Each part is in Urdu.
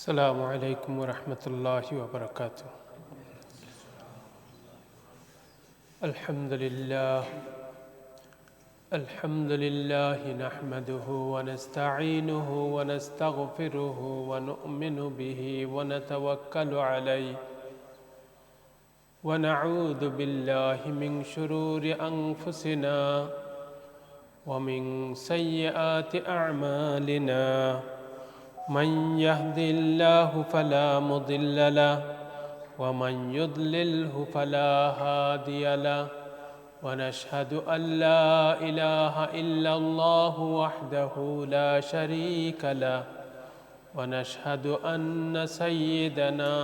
السلام علیکم ورحمۃ اللہ وبرکاتہ۔ الحمد للہ نحمده ونستعینه ونستغفره ونؤمن به ونتوکل علیہ ونعوذ باللہ من شرور انفسنا ومن سیئات اعمالنا من يهد الله فلا مضل له ومن يضلله فلا هادي له ونشهد أن لا إله إلا الله وحده لا شريك له ونشهد أن سيدنا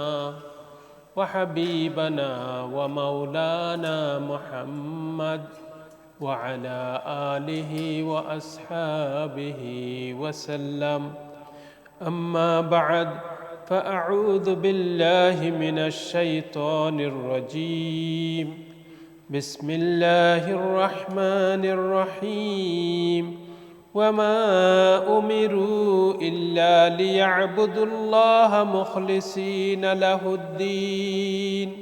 وحبيبنا ومولانا محمد وعلى آله وأصحابه وسلم أما بعد فأعوذ بالله من الشيطان الرجيم بسم الله الرحمن الرحيم وما أمروا إلا ليعبدوا الله مخلصين له الدين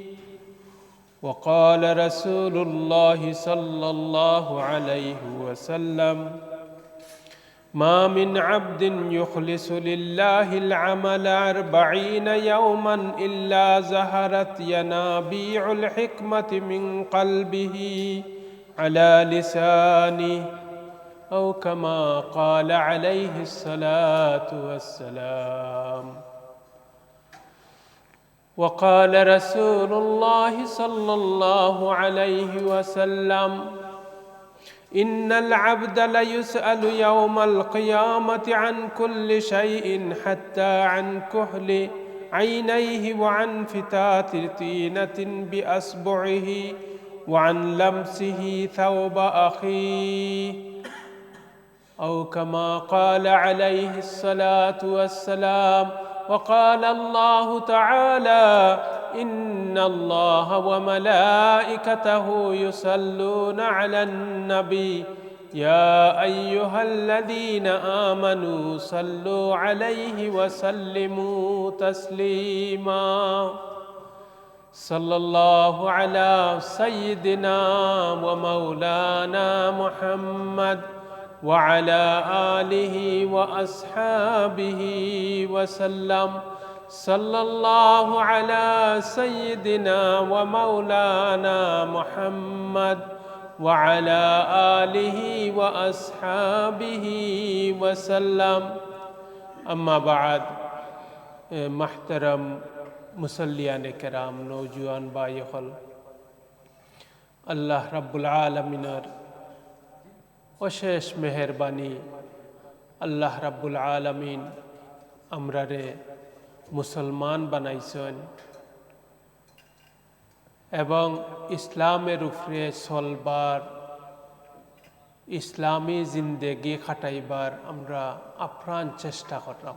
وقال رسول الله صلى الله عليه وسلم ما من عبد يخلص لله العمل 40 يوما إلا ظهرت ينابيع الحكمة من قلبه على لسانه أو كما قال عليه الصلاة والسلام وقال رسول الله صلى الله عليه وسلم إن العبد ليسأل يوم القيامة عن كل شيء حتى عن كحل عينيه وعن فتات طينة بأصبعه وعن لمسه ثوب أخيه أو كما قال عليه الصلاة والسلام وقال الله تعالى إن الله وملائكته يصلون على النبي يا أيها الذين آمنوا صلوا عليه وسلموا تسليما صلى الله على سيدنا ومولانا محمد وعلى آله وأصحابه وسلم صلى الله على سيدنا ومولانا محمد وعلى آله وأصحابه وسلم اما بعد محترم مسلیان کرام نوجوان بھائی خل اللہ رب العالمین অশেষ মেহেরবানি আল্লাহ রাব্বুল আলামিন আমরারে মুসলমান বানাইছেন এবং ইসলামের উপরে চলবার ইসলামী জিন্দেগি খাটাইবার আমরা আপ্রাণ চেষ্টা করলাম।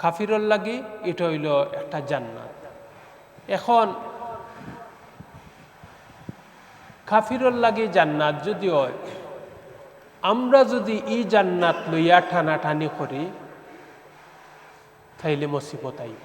কাফিরর লাগি এটা হইল একটা জান্নাত। এখন কাফিরর লাগি জান্নাত যদি হয় আমরা যদি ই জান্নাত লইয়া টানাটানি করি তাইলে মুসিবত আইব।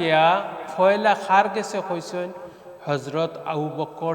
গিয়া পয়লা খার গেছে কইছেন হযরত আবু বকর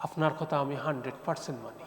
আপনার কথা আমি 100% মানি।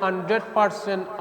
100%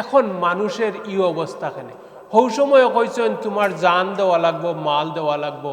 এখন মানুষের ই অবস্থা কেন? হৌ সময় কইছেন তোমার জান দেওয়া লাগবো, মাল দেওয়া লাগবো।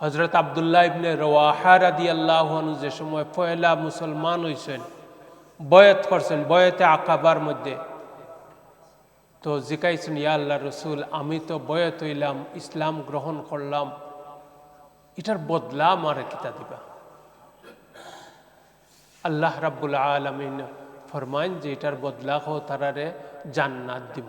হজরত আব্দুল্লাহ ইবনে রওয়াহা রাদিয়াল্লাহু আনহু যে সময় পয়লা মুসলমান হইছেন, বয়াত করছেন বয়াতে আকাবার মধ্যে, তো জিজ্ঞাসেন ইয়া আল্লাহ রসুল, আমি তো বয়াত হইলাম, ইসলাম গ্রহণ করলাম, এটার বদলা আমার কিতা দিবা? আল্লাহ রাব্বুল আলামিন ফরমান যে এটার বদলা হো তারারে জান্নাত দিব।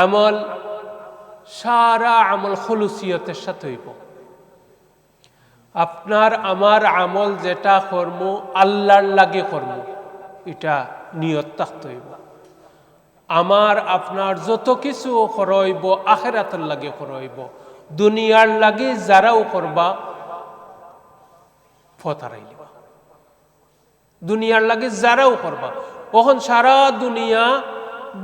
আমল সারা আমল খুলুসিয়তের সাথে হইব। আপনার আমার আমল যেটা কর্ম আল্লাহর লাগে কর্ম, এটা নিয়ত থাকতে হইব। আমার আপনার যত কিছু করইব আখিরাতের লাগে করইব, দুনিয়ার লাগে যারাও করবা ফতারাইবা, দুনিয়ার লাগে যারাও করবা। তখন সারা দুনিয়া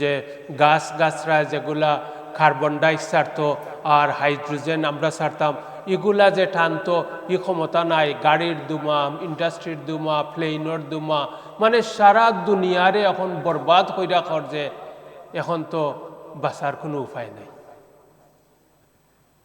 যে গাছরা যেগুলা কার্বন ডাই ছাড়তো আর হাইড্রোজেন আমরা ছাড়তাম, এগুলা যে টানতো এই ক্ষমতা নাই। গাড়ির ধোঁয়া, ইন্ডাস্ট্রির ধোঁয়া, প্লেনের ধোঁয়া, মানে সারা দুনিয়ারে এখন বরবাদ কইরা কর যে এখন তো বাঁচার কোনো উপায় নাই।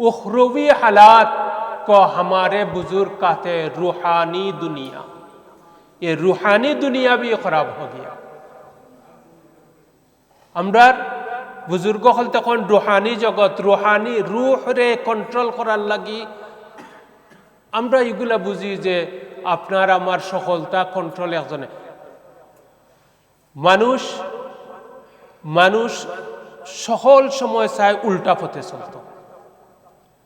اخروی حالات کو ہمارے بزرگ کہتے ہیں روحانی دنیا. یہ روحانی دنیا بھی خراب ہو گیا. আমরার বুজুর্গ হল তখন রুহানি জগৎ, রুহানি রুহ রে কন্ট্রোল করার লাগি আমরা এগুলা বুঝি যে আপনার আমার সফলতা কন্ট্রোল একজনে. মানুষ মানুষ সকল সময় চায় উল্টা পথে চলত.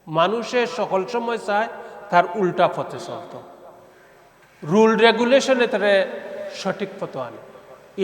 মানুষের সকল সময় চায় তার উল্টা পথে চলত. রুল রেগুলেশনে তারা সঠিক পথ আনে.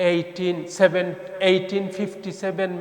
1857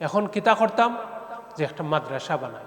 এখন কিতা করতাম যে একটা মাদ্রাসা বানাই.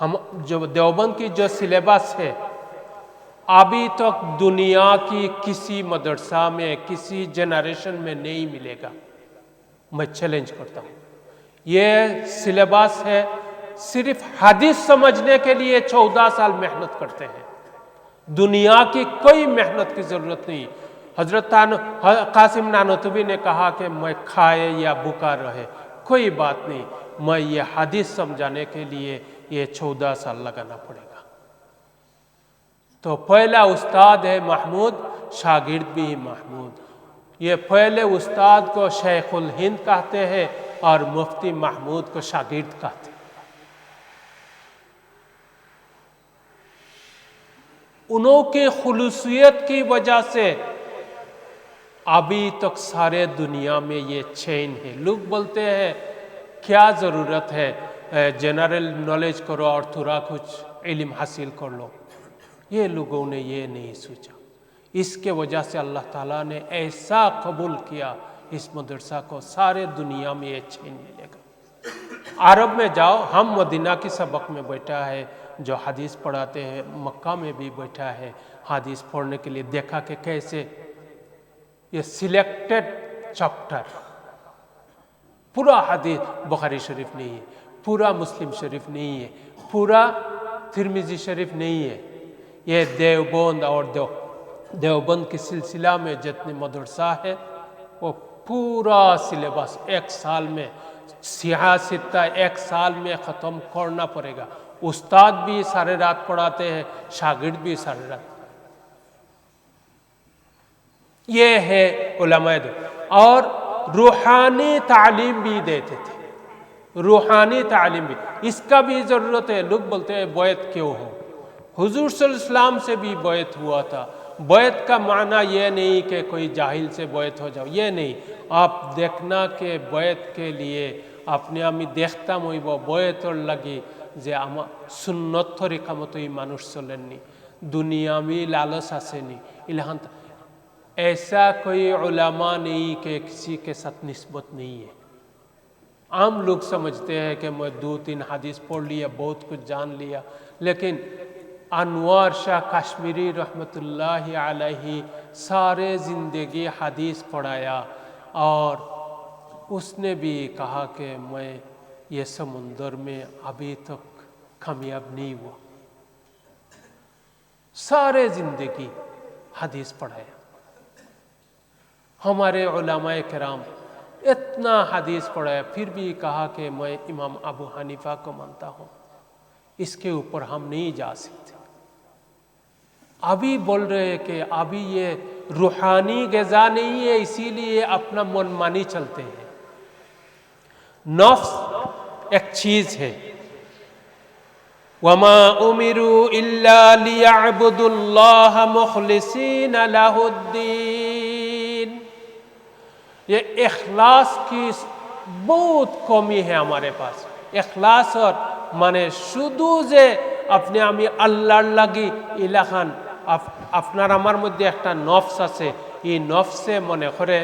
ہم جو دیوبند کی جو سلیبس ہے ابھی تک دنیا کی کسی مدرسہ میں کسی جنریشن میں نہیں ملے گا. میں چیلنج کرتا ہوں. یہ سلیبس ہے، صرف حدیث سمجھنے کے لیے 14 سال محنت کرتے ہیں. دنیا کی کوئی محنت کی ضرورت نہیں. حضرت قاسم نانوتوی نے کہا کہ میں کھائے یا بھوکا رہے کوئی بات نہیں، میں یہ حدیث سمجھانے کے لیے یہ 14 سال لگانا پڑے گا. تو پہلا استاد ہے محمود، شاگرد بھی محمود. یہ پہلے استاد کو شیخ الہند کہتے ہیں اور مفتی محمود کو شاگرد کہتے ہیں. انہوں کی خلوصیت کی وجہ سے ابھی تک سارے دنیا میں یہ چین ہے. لوگ بولتے ہیں کیا ضرورت ہے جنرل نالج کرو اور تھوڑا کچھ علم حاصل کر لو. یہ لوگوں نے یہ نہیں سوچا. اس کے وجہ سے اللہ تعالیٰ نے ایسا قبول کیا اس مدرسہ کو، سارے دنیا میں یہ چین ملے گا. عرب میں جاؤ، ہم مدینہ کی سبق میں بیٹھا ہے جو حدیث پڑھاتے ہیں، مکہ میں بھی بیٹھا ہے حدیث پڑھنے کے لیے، دیکھا کہ کیسے یہ سلیکٹڈ چیپٹر، پورا حدیث بخاری شریف نہیں ہے، پورا مسلم شریف نہیں ہے، پورا ترمذی شریف نہیں ہے. یہ دیوبند اور دیوبند کی سلسلہ میں جتنے مدرسہ ہے وہ پورا سلیبس ایک سال میں، سیاستہ ایک سال میں ختم کرنا پڑے گا. استاد بھی سارے رات پڑھاتے ہیں، شاگرد بھی سارے رات. یہ ہے علماء اور روحانی تعلیم بھی دیتے تھے. روحانی تعلیم بھی، اس کا بھی ضرورت ہے. لوگ بولتے ہیں بیعت کیوں ہو؟ حضور صلی اللہ علیہ وسلم سے بھی بیعت ہوا تھا. بیعت کا معنی یہ نہیں کہ کوئی جاہل سے بیعت ہو جاؤ، یہ نہیں. آپ دیکھنا کہ بیعت کے لیے اپنے আমি দেখতাম হইব বয়েতর লাগি যে আমার সুন্নত তরিকা মতোই মানুষ চলেননি, দুনিয়াবি লালচ আসেনি. ইলাহান ایسا کوئی علماء نہیں کہ کسی کے ساتھ نسبت نہیں ہے. عام لوگ سمجھتے ہیں کہ میں 2-3 حدیث پڑھ لیا، بہت کچھ جان لیا. لیکن انوار شاہ کشمیری رحمۃ اللہ علیہ سارے زندگی حدیث پڑھایا اور اس نے بھی کہا کہ میں یہ سمندر میں ابھی تک کامیاب نہیں ہوا. سارے زندگی حدیث پڑھایا. ہمارے علماء کرام اتنا حدیث پڑھایا، پھر بھی کہا کہ میں امام ابو حنیفہ کو مانتا ہوں، اس کے اوپر ہم نہیں جا سکتے. ابھی بول رہے کہ ابھی یہ روحانی غذا نہیں ہے، اسی لیے اپنا من مانی چلتے ہیں. نفس ایک چیز ہے. وَمَا أُمِرُوا إِلَّا لِيَعْبُدُوا اللَّهَ مُخْلِصِينَ لَهُ الدِّينَ. یہ اخلاص کی بہت کمی ہے ہمارے پاس. اخلاص اور মানে শুধু যে আপনি আমি আল্লাহর লাগি ইলাখান, আপনার আমার মধ্যে একটা নফস আছে, এই নফসে মনে করে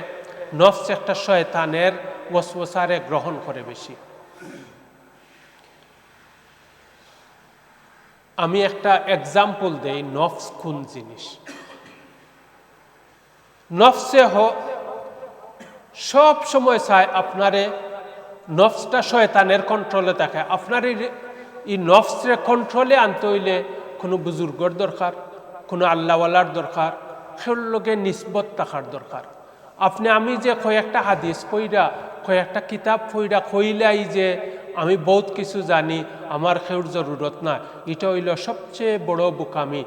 নফস একটা শয়তানের ওয়াসওয়াসারে গ্রহণ করে বেশি. আমি একটা এক্সাম্পল দেই নফস কোন জিনিস. নফসে সব সময় চায় আপনারে, নফসটা শয়তানের কন্ট্রোলে থাকে. আপনার এই নফসরে কন্ট্রোলে আনতে হইলে কোনো বুজুর্গর দরকার, কোনো আল্লাহওয়ালার দরকার, সের লগে নিসবত থাকার দরকার. আপনি আমি যে কয়েকটা হাদিস পইরা কয়েকটা কিতাব পইরা কইলাই যে আমি বহুত কিছু জানি, আমার কেউর জরুরত না, এটা হইল সবচেয়ে বড় বোকামি.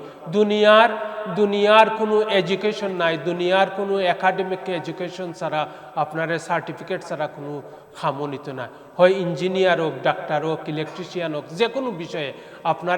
দুনিয়ার কোনো এডুকেশন নাই, দুনিয়ার কোনো একাডেমিক এডুকেশন ছাড়া, আপনার সার্টিফিকেট ছাড়া কোনো খামনিত না. হয় ইঞ্জিনিয়ার হোক, ডাক্তার হোক, ইলেকট্রিশিয়ান হোক, যে কোনো বিষয়ে আপনার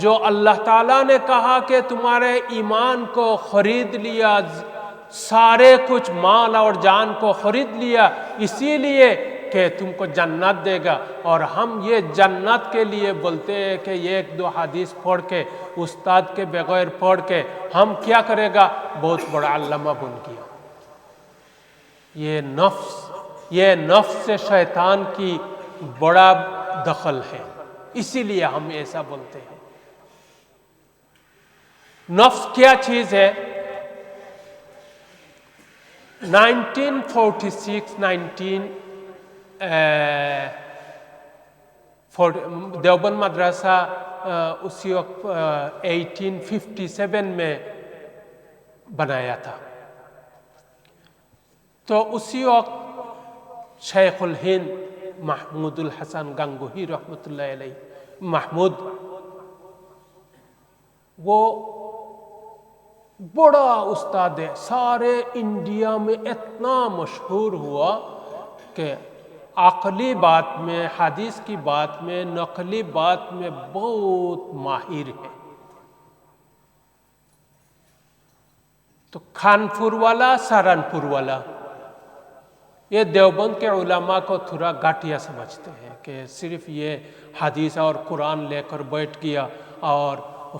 جو اللہ تعالیٰ نے کہا کہ تمہارے ایمان کو خرید لیا، سارے کچھ مال اور جان کو خرید لیا اسی لیے کہ تم کو جنت دے گا، اور ہم یہ جنت کے لیے بولتے ہیں کہ یہ ایک دو حدیث پڑھ کے استاد کے بغیر پڑھ کے ہم کیا کرے گا، بہت بڑا علامہ بن گیا۔ یہ نفس سے شیطان کی بڑا دخل ہے، اسی لیے ہم ایسا بولتے ہیں۔ نفس کیا چیز ہے؟ دیوبند مدرسہ اسی وقت 1857 میں بنایا تھا، تو اسی وقت شیخ الہند محمود الحسن گنگوہی رحمۃ اللہ علیہ، محمود وہ بڑا استاد ہے، سارے انڈیا میں اتنا مشہور ہوا کہ عقلی بات میں، حدیث کی بات میں، نقلی بات میں بہت ماہر ہے۔ تو کانپور والا، سہارنپور والا، یہ دیوبند کے علماء کو تھوڑا گھٹیا سمجھتے ہیں کہ صرف یہ حدیث اور قرآن لے کر بیٹھ گیا اور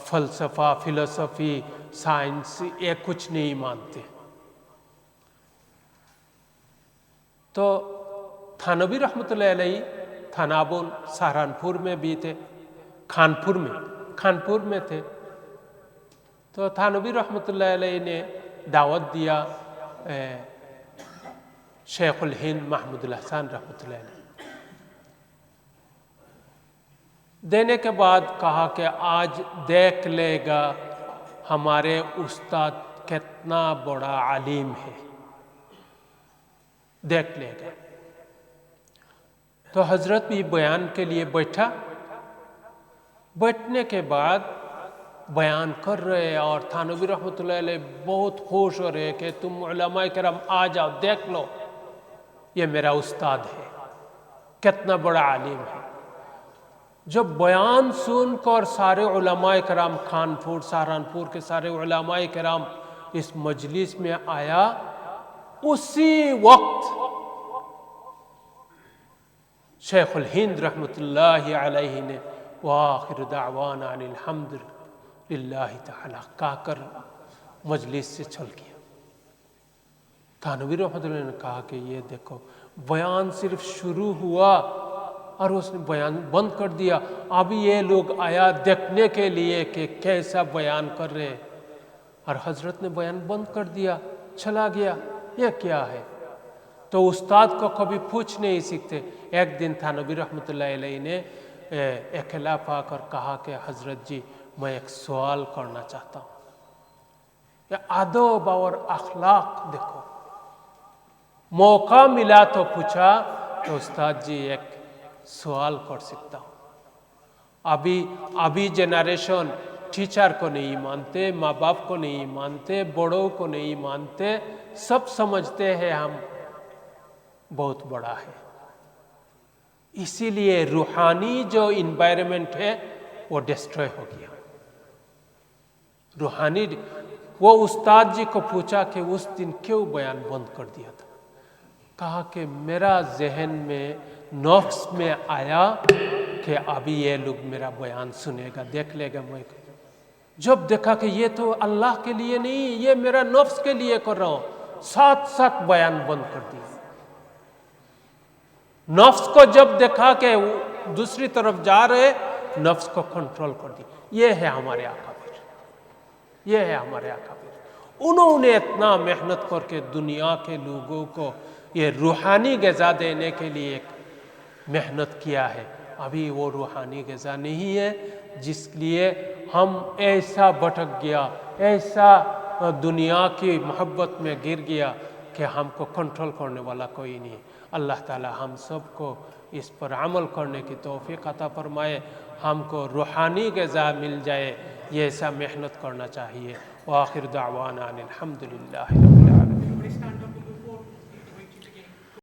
فلسفہ، فلسفی، سائنس یہ کچھ نہیں مانتے۔ تو تھانوی رحمۃ اللہ علیہ تھانابون سہارنپور میں بھی تھے، کانپور میں تھے، تو تھانوی رحمۃ اللہ علیہ نے دعوت دیا شیخ الہند محمود الحسن رحمۃ اللہ علیہ، دینے کے بعد کہا کہ آج دیکھ لے گا ہمارے استاد کتنا بڑا عالم ہے، دیکھ لے گا۔ تو حضرت بھی بیان کے لیے بیٹھا، بیٹھنے کے بعد بیان کر رہے اور تھانوی رحمۃ اللہ علیہ بہت خوش ہو رہے کہ تم علماء کرام آ جاؤ، دیکھ لو یہ میرا استاد ہے، کتنا بڑا عالم ہے۔ جب بیان سن کر سارے علماء کرام کانپور، سہارنپور کے سارے علماء کرام اس مجلس میں آیا، اسی وقت شیخ الہند رحمۃ اللہ علیہ نے وآخر دعوانا ان الحمد للہ تعالی کہا کر مجلس سے چل گیا۔ تھانوی رحمۃ اللہ نے کہا کہ یہ دیکھو بیان صرف شروع ہوا اور اس نے بیان بند کر دیا، ابھی یہ لوگ آیا دیکھنے کے لیے کہ کیسا بیان کر رہے، اور حضرت نے بیان بند کر دیا، چلا گیا، یہ کیا ہے؟ تو استاد کو کبھی پوچھ نہیں سکتے۔ ایک دن تھانوی رحمۃ اللہ علیہ نے اکیلا پا کر کہا کہ حضرت جی میں ایک سوال کرنا چاہتا ہوں۔ یہ ادب اور اخلاق دیکھو، موقع ملا تو پوچھا تو استاد جی ایک سوال کر سکتا ہوں۔ ابھی جنریشن ٹیچر کو نہیں مانتے، ماں باپ کو نہیں مانتے، بڑوں کو نہیں مانتے، سب سمجھتے ہیں ہم بہت بڑا ہے۔ اسی لیے روحانی جو انوائرمنٹ ہے وہ ڈسٹروائے ہو گیا۔ روحانی وہ استاد جی کو پوچھا کہ اس دن کیوں بیان بند کر دیا تھا؟ کہا کہ میرا ذہن میں نفس میں آیا کہ ابھی یہ لوگ میرا بیان سنے گا، دیکھ لے گا۔ میں جب دیکھا کہ یہ تو اللہ کے لیے نہیں، یہ میرا نفس کے لیے کر رہا ہوں، ساتھ بیان بند کر دیا۔ نفس کو جب دیکھا کہ دوسری طرف جا رہے، نفس کو کنٹرول کر دیا۔ یہ ہے ہمارے اکابر، یہ ہے ہمارے اکابر۔ انہوں نے اتنا محنت کر کے دنیا کے لوگوں کو یہ روحانی غذا دینے کے لیے ایک محنت کیا ہے۔ ابھی وہ روحانی غذا نہیں ہے، جس لیے ہم ایسا بھٹک گیا، ایسا دنیا کی محبت میں گر گیا کہ ہم کو کنٹرول کرنے والا کوئی نہیں۔ اللہ تعالی ہم سب کو اس پر عمل کرنے کی توفیق عطا فرمائے، ہم کو روحانی غذا مل جائے، یہ ایسا محنت کرنا چاہیے۔ وآخر دعوانا ان الحمد للہ۔